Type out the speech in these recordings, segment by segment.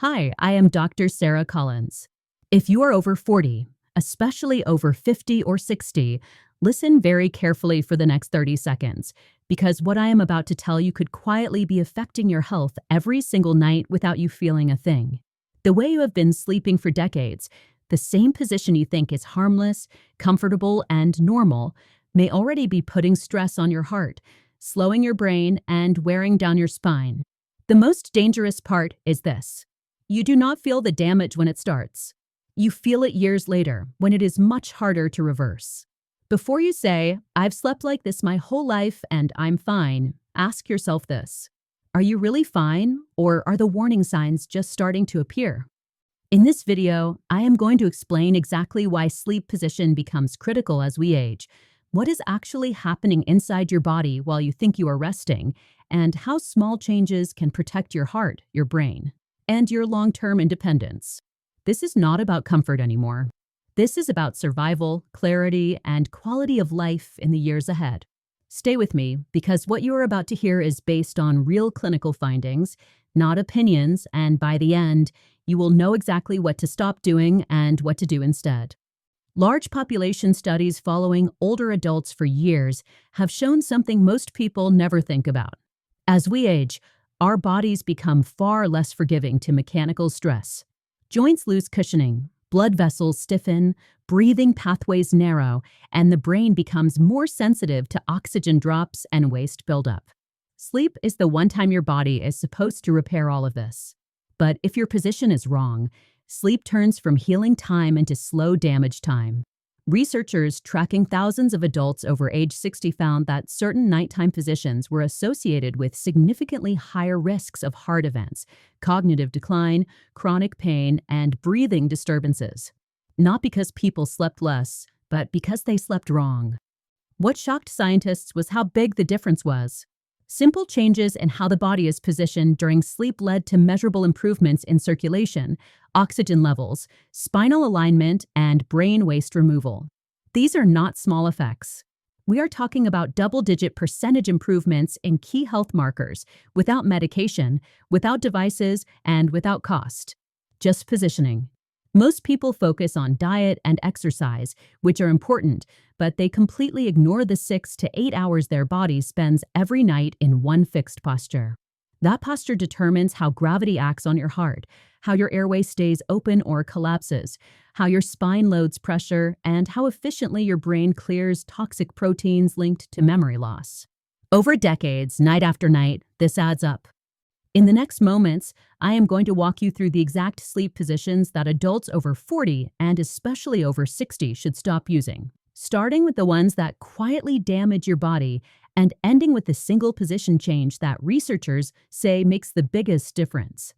Hi, I am Dr. Sarah Collins. If you are over 40, especially over 50 or 60, listen very carefully for the next 30 seconds, because what I am about to tell you could quietly be affecting your health every single night without you feeling a thing. The way you have been sleeping for decades, the same position you think is harmless, comfortable, and normal, may already be putting stress on your heart, slowing your brain, and wearing down your spine. The most dangerous part is this. You do not feel the damage when it starts. You feel it years later, when it is much harder to reverse. Before you say, "I've slept like this my whole life and I'm fine," ask yourself this. Are you really fine, or are the warning signs just starting to appear? In this video, I am going to explain exactly why sleep position becomes critical as we age, what is actually happening inside your body while you think you are resting, and how small changes can protect your heart, your brain, and your long-term independence. This is not about comfort anymore. This is about survival, clarity, and quality of life in the years ahead. Stay with me, because what you are about to hear is based on real clinical findings, not opinions, and by the end, you will know exactly what to stop doing and what to do instead. Large population studies following older adults for years have shown something most people never think about. As we age, our bodies become far less forgiving to mechanical stress. Joints lose cushioning, blood vessels stiffen, breathing pathways narrow, and the brain becomes more sensitive to oxygen drops and waste buildup. Sleep is the one time your body is supposed to repair all of this. But if your position is wrong, sleep turns from healing time into slow damage time. Researchers tracking thousands of adults over age 60 found that certain nighttime positions were associated with significantly higher risks of heart events, cognitive decline, chronic pain, and breathing disturbances. Not because people slept less, but because they slept wrong. What shocked scientists was how big the difference was. Simple changes in how the body is positioned during sleep led to measurable improvements in circulation, oxygen levels, spinal alignment, and brain waste removal. These are not small effects. We are talking about double-digit percentage improvements in key health markers without medication, without devices, and without cost. Just positioning. Most people focus on diet and exercise, which are important, but they completely ignore the 6 to 8 hours their body spends every night in one fixed posture. That posture determines how gravity acts on your heart, how your airway stays open or collapses, how your spine loads pressure, and how efficiently your brain clears toxic proteins linked to memory loss. Over decades, night after night, this adds up. In the next moments, I am going to walk you through the exact sleep positions that adults over 40 and especially over 60 should stop using, starting with the ones that quietly damage your body and ending with the single position change that researchers say makes the biggest difference.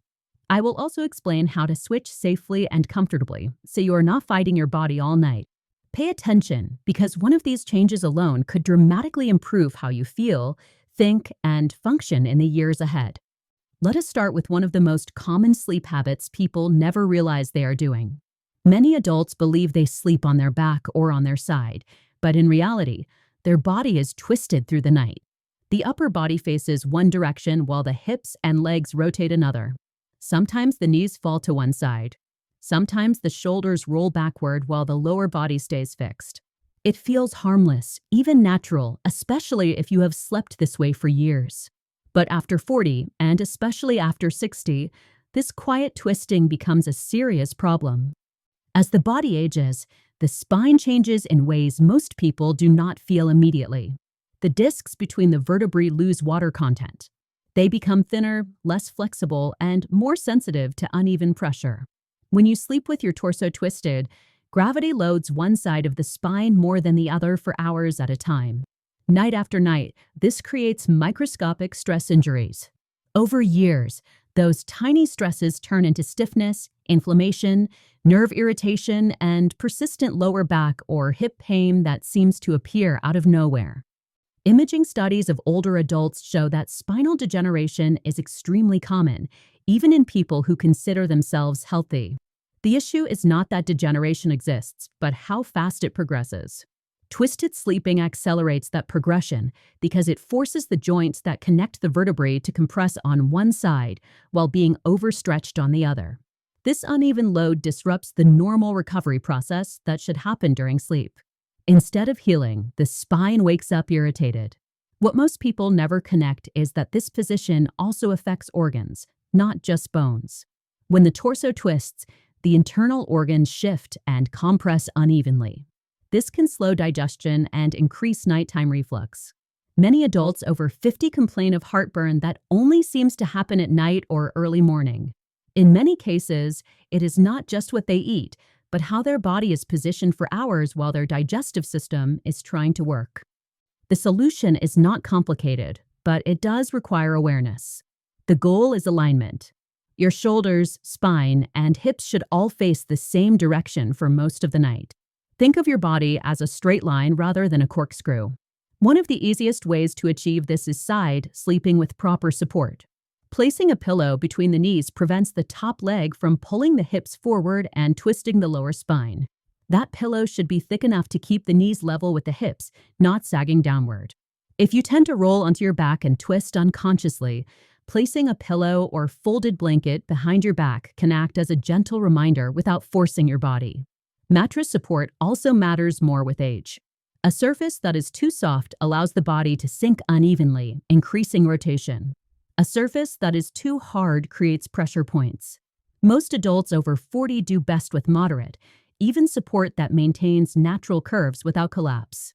I will also explain how to switch safely and comfortably so you are not fighting your body all night. Pay attention, because one of these changes alone could dramatically improve how you feel, think, and function in the years ahead. Let us start with one of the most common sleep habits people never realize they are doing. Many adults believe they sleep on their back or on their side, but in reality, their body is twisted through the night. The upper body faces one direction while the hips and legs rotate another. Sometimes the knees fall to one side. Sometimes the shoulders roll backward while the lower body stays fixed. It feels harmless, even natural, especially if you have slept this way for years. But after 40, and especially after 60, this quiet twisting becomes a serious problem. As the body ages, the spine changes in ways most people do not feel immediately. The discs between the vertebrae lose water content. They become thinner, less flexible, and more sensitive to uneven pressure. When you sleep with your torso twisted, gravity loads one side of the spine more than the other for hours at a time. Night after night, this creates microscopic stress injuries. Over years, those tiny stresses turn into stiffness, inflammation, nerve irritation, and persistent lower back or hip pain that seems to appear out of nowhere. Imaging studies of older adults show that spinal degeneration is extremely common, even in people who consider themselves healthy. The issue is not that degeneration exists, but how fast it progresses. Twisted sleeping accelerates that progression because it forces the joints that connect the vertebrae to compress on one side while being overstretched on the other. This uneven load disrupts the normal recovery process that should happen during sleep. Instead of healing, the spine wakes up irritated. What most people never connect is that this position also affects organs, not just bones. When the torso twists, the internal organs shift and compress unevenly. This can slow digestion and increase nighttime reflux. Many adults over 50 complain of heartburn that only seems to happen at night or early morning. In many cases, it is not just what they eat, but how their body is positioned for hours while their digestive system is trying to work. The solution is not complicated, but it does require awareness. The goal is alignment. Your shoulders, spine, and hips should all face the same direction for most of the night. Think of your body as a straight line rather than a corkscrew. One of the easiest ways to achieve this is side sleeping with proper support. Placing a pillow between the knees prevents the top leg from pulling the hips forward and twisting the lower spine. That pillow should be thick enough to keep the knees level with the hips, not sagging downward. If you tend to roll onto your back and twist unconsciously, placing a pillow or folded blanket behind your back can act as a gentle reminder without forcing your body. Mattress support also matters more with age. A surface that is too soft allows the body to sink unevenly, increasing rotation. A surface that is too hard creates pressure points. Most adults over 40 do best with moderate, even support that maintains natural curves without collapse.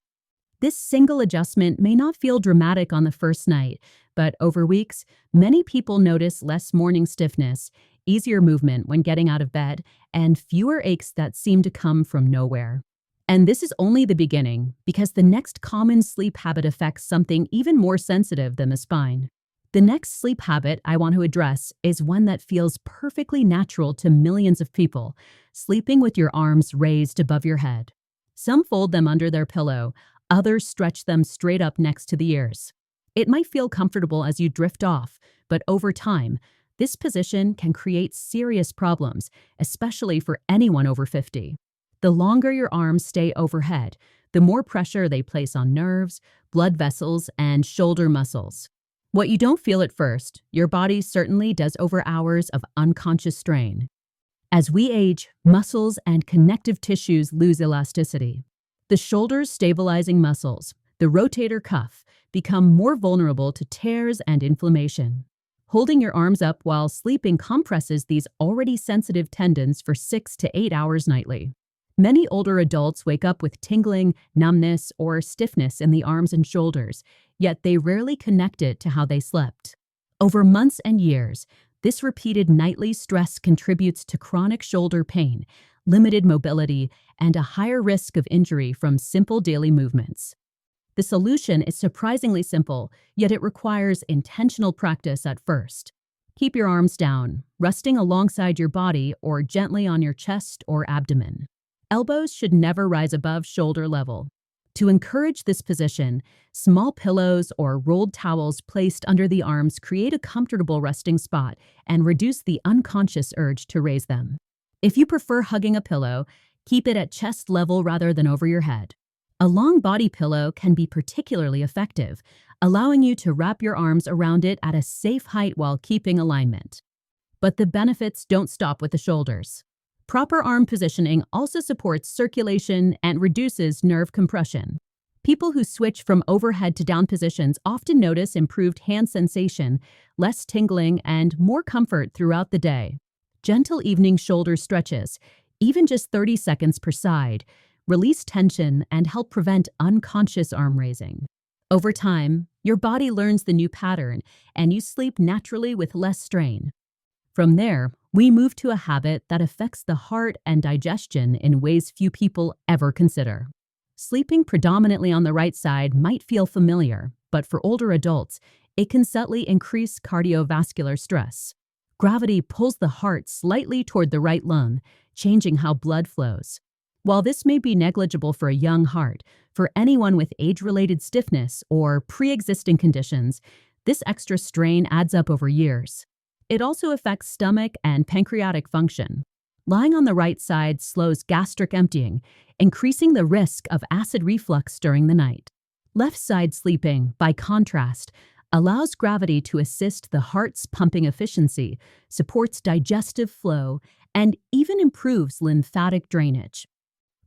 This single adjustment may not feel dramatic on the first night, but over weeks, many people notice less morning stiffness, easier movement when getting out of bed, and fewer aches that seem to come from nowhere. And this is only the beginning, because the next common sleep habit affects something even more sensitive than the spine. The next sleep habit I want to address is one that feels perfectly natural to millions of people: sleeping with your arms raised above your head. Some fold them under their pillow, others stretch them straight up next to the ears. It might feel comfortable as you drift off, but over time, this position can create serious problems, especially for anyone over 50. The longer your arms stay overhead, the more pressure they place on nerves, blood vessels, and shoulder muscles. What you don't feel at first, your body certainly does over hours of unconscious strain. As we age, muscles and connective tissues lose elasticity. The shoulder's stabilizing muscles, the rotator cuff, become more vulnerable to tears and inflammation. Holding your arms up while sleeping compresses these already sensitive tendons for 6 to 8 hours nightly. Many older adults wake up with tingling, numbness, or stiffness in the arms and shoulders, yet they rarely connect it to how they slept. Over months and years, this repeated nightly stress contributes to chronic shoulder pain, limited mobility, and a higher risk of injury from simple daily movements. The solution is surprisingly simple, yet it requires intentional practice at first. Keep your arms down, resting alongside your body or gently on your chest or abdomen. Elbows should never rise above shoulder level. To encourage this position, small pillows or rolled towels placed under the arms create a comfortable resting spot and reduce the unconscious urge to raise them. If you prefer hugging a pillow, keep it at chest level rather than over your head. A long body pillow can be particularly effective, allowing you to wrap your arms around it at a safe height while keeping alignment. But the benefits don't stop with the shoulders. Proper arm positioning also supports circulation and reduces nerve compression. People who switch from overhead to down positions often notice improved hand sensation, less tingling, and more comfort throughout the day. Gentle evening shoulder stretches, even just 30 seconds per side, release tension and help prevent unconscious arm raising. Over time, your body learns the new pattern, and you sleep naturally with less strain. From there, we move to a habit that affects the heart and digestion in ways few people ever consider. Sleeping predominantly on the right side might feel familiar, but for older adults, it can subtly increase cardiovascular stress. Gravity pulls the heart slightly toward the right lung, changing how blood flows. While this may be negligible for a young heart, for anyone with age-related stiffness or pre-existing conditions, this extra strain adds up over years. It also affects stomach and pancreatic function. Lying on the right side slows gastric emptying, increasing the risk of acid reflux during the night. Left side sleeping, by contrast, allows gravity to assist the heart's pumping efficiency, supports digestive flow, and even improves lymphatic drainage.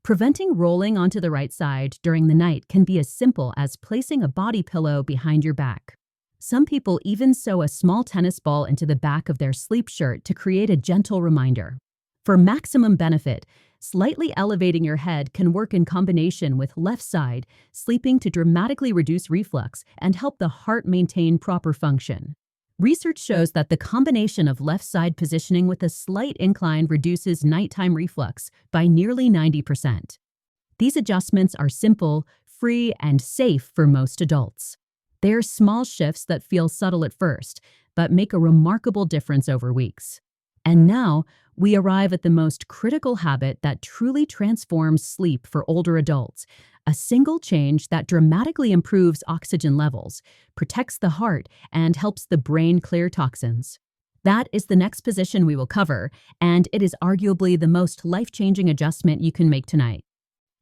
Preventing rolling onto the right side during the night can be as simple as placing a body pillow behind your back. Some people even sew a small tennis ball into the back of their sleep shirt to create a gentle reminder. For maximum benefit, slightly elevating your head can work in combination with left side sleeping to dramatically reduce reflux and help the heart maintain proper function. Research shows that the combination of left side positioning with a slight incline reduces nighttime reflux by nearly 90%. These adjustments are simple, free, and safe for most adults. They are small shifts that feel subtle at first, but make a remarkable difference over weeks. And now, we arrive at the most critical habit that truly transforms sleep for older adults, a single change that dramatically improves oxygen levels, protects the heart, and helps the brain clear toxins. That is the next position we will cover, and it is arguably the most life-changing adjustment you can make tonight.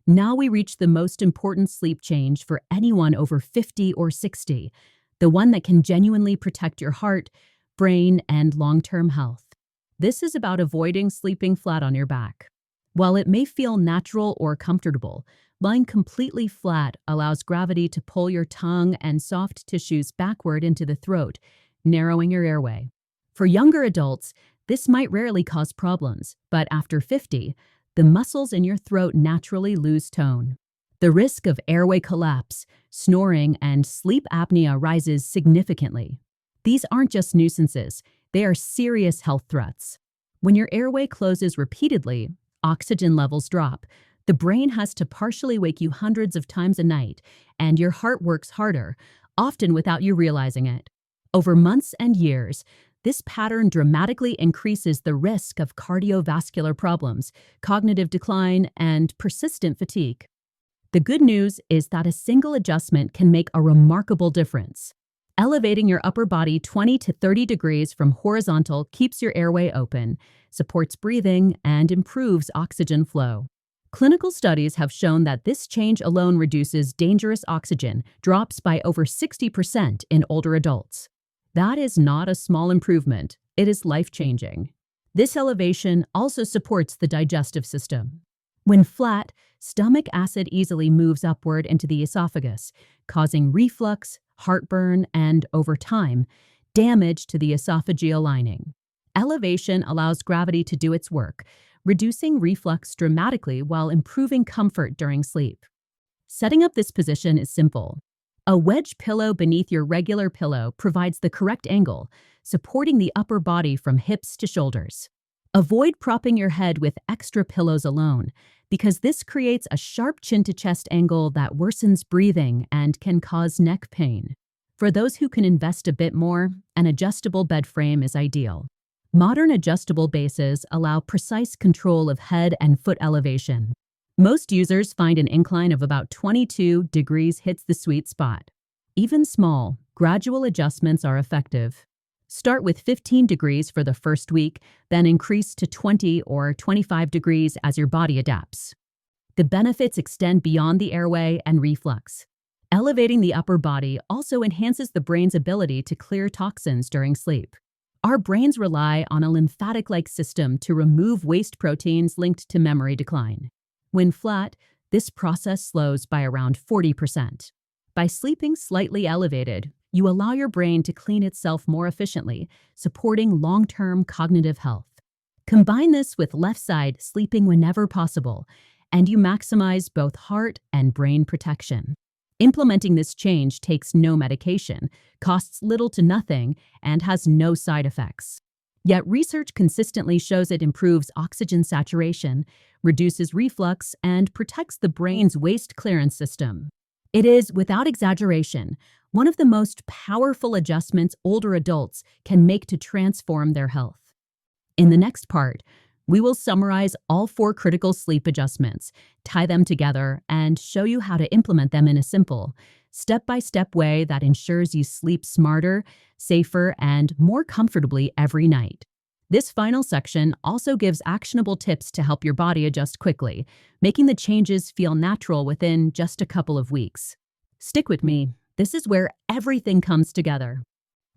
Now we reach the most important sleep change for anyone over 50 or 60, the one that can genuinely protect your heart, brain, and long-term health. This is about avoiding sleeping flat on your back. While it may feel natural or comfortable, lying completely flat allows gravity to pull your tongue and soft tissues backward into the throat, narrowing your airway. For younger adults, this might rarely cause problems, but after 50, the muscles in your throat naturally lose tone. The risk of airway collapse, snoring, and sleep apnea rises significantly. These aren't just nuisances, they are serious health threats. When your airway closes repeatedly, oxygen levels drop. The brain has to partially wake you hundreds of times a night, and your heart works harder, often without you realizing it. Over months and years, this pattern dramatically increases the risk of cardiovascular problems, cognitive decline, and persistent fatigue. The good news is that a single adjustment can make a remarkable difference. Elevating your upper body 20 to 30 degrees from horizontal keeps your airway open, supports breathing, and improves oxygen flow. Clinical studies have shown that this change alone reduces dangerous oxygen drops by over 60% in older adults. That is not a small improvement, it is life-changing. This elevation also supports the digestive system. When flat, stomach acid easily moves upward into the esophagus, causing reflux, heartburn, and, over time, damage to the esophageal lining. Elevation allows gravity to do its work, reducing reflux dramatically while improving comfort during sleep. Setting up this position is simple. A wedge pillow beneath your regular pillow provides the correct angle, supporting the upper body from hips to shoulders. Avoid propping your head with extra pillows alone, because this creates a sharp chin-to-chest angle that worsens breathing and can cause neck pain. For those who can invest a bit more, an adjustable bed frame is ideal. Modern adjustable bases allow precise control of head and foot elevation. Most users find an incline of about 22 degrees hits the sweet spot. Even small, gradual adjustments are effective. Start with 15 degrees for the first week, then increase to 20 or 25 degrees as your body adapts. The benefits extend beyond the airway and reflux. Elevating the upper body also enhances the brain's ability to clear toxins during sleep. Our brains rely on a lymphatic-like system to remove waste proteins linked to memory decline. When flat, this process slows by around 40%. By sleeping slightly elevated, you allow your brain to clean itself more efficiently, supporting long-term cognitive health. Combine this with left side sleeping whenever possible, and you maximize both heart and brain protection. Implementing this change takes no medication, costs little to nothing, and has no side effects. Yet research consistently shows it improves oxygen saturation, reduces reflux, and protects the brain's waste clearance system. It is, without exaggeration, one of the most powerful adjustments older adults can make to transform their health. In the next part, we will summarize all 4 critical sleep adjustments, tie them together, and show you how to implement them in a simple, step-by-step way that ensures you sleep smarter, safer, and more comfortably every night. This final section also gives actionable tips to help your body adjust quickly, making the changes feel natural within just a couple of weeks. Stick with me. This is where everything comes together.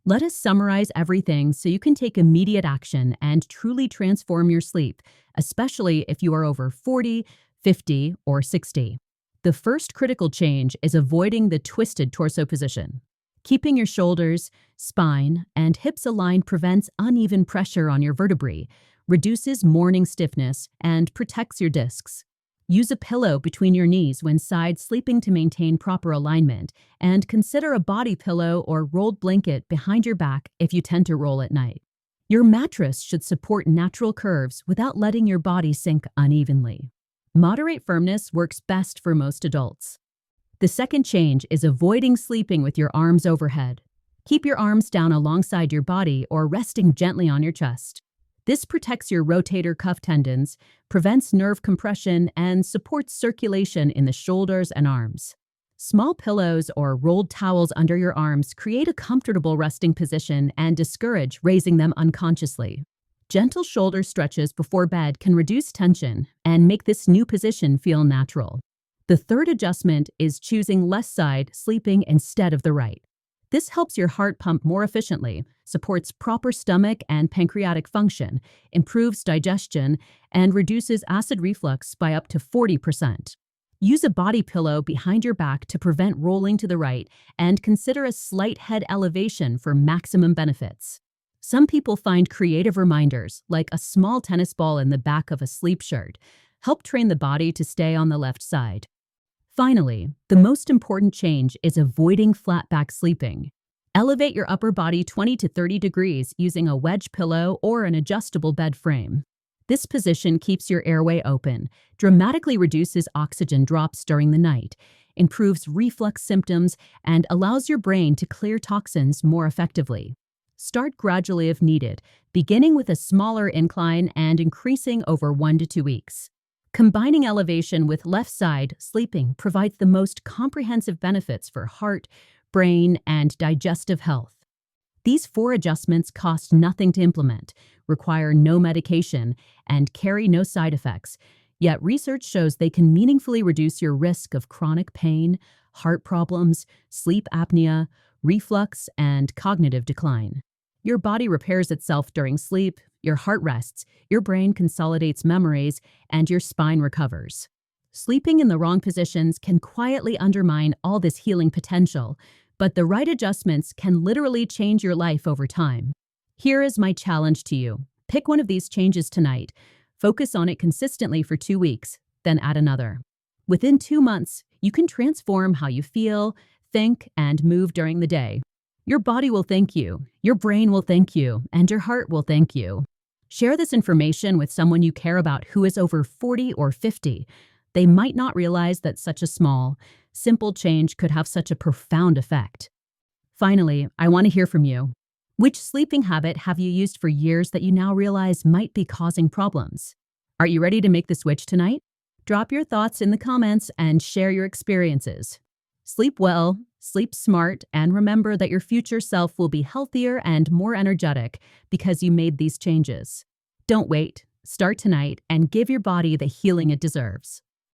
Let us summarize everything so you can take immediate action and truly transform your sleep, especially if you are over 40, 50, or 60. The first critical change is avoiding the twisted torso position. Keeping your shoulders, spine, and hips aligned prevents uneven pressure on your vertebrae, reduces morning stiffness, and protects your discs. Use a pillow between your knees when side sleeping to maintain proper alignment, and consider a body pillow or rolled blanket behind your back if you tend to roll at night. Your mattress should support natural curves without letting your body sink unevenly. Moderate firmness works best for most adults. The second change is avoiding sleeping with your arms overhead. Keep your arms down alongside your body or resting gently on your chest. This protects your rotator cuff tendons, prevents nerve compression, and supports circulation in the shoulders and arms. Small pillows or rolled towels under your arms create a comfortable resting position and discourage raising them unconsciously. Gentle shoulder stretches before bed can reduce tension and make this new position feel natural. The third adjustment is choosing left side sleeping instead of the right. This helps your heart pump more efficiently, supports proper stomach and pancreatic function, improves digestion, and reduces acid reflux by up to 40%. Use a body pillow behind your back to prevent rolling to the right, and consider a slight head elevation for maximum benefits. Some people find creative reminders, like a small tennis ball in the back of a sleep shirt, help train the body to stay on the left side. Finally, the most important change is avoiding flat back sleeping. Elevate your upper body 20 to 30 degrees using a wedge pillow or an adjustable bed frame. This position keeps your airway open, dramatically reduces oxygen drops during the night, improves reflux symptoms, and allows your brain to clear toxins more effectively. Start gradually if needed, beginning with a smaller incline and increasing over 1 to 2 weeks. Combining elevation with left side sleeping provides the most comprehensive benefits for heart, brain, and digestive health. These 4 adjustments cost nothing to implement, require no medication, and carry no side effects, yet research shows they can meaningfully reduce your risk of chronic pain, heart problems, sleep apnea, reflux, and cognitive decline. Your body repairs itself during sleep, your heart rests, your brain consolidates memories, and your spine recovers. Sleeping in the wrong positions can quietly undermine all this healing potential, but the right adjustments can literally change your life over time. Here is my challenge to you. Pick one of these changes tonight. Focus on it consistently for 2 weeks, then add another. Within 2 months, you can transform how you feel, think, and move during the day. Your body will thank you, your brain will thank you, and your heart will thank you. Share this information with someone you care about who is over 40 or 50. They might not realize that such a small, simple change could have such a profound effect. Finally, I want to hear from you. Which sleeping habit have you used for years that you now realize might be causing problems? Are you ready to make the switch tonight? Drop your thoughts in the comments and share your experiences. Sleep well, sleep smart, and remember that your future self will be healthier and more energetic because you made these changes. Don't wait. Start tonight and give your body the healing it deserves.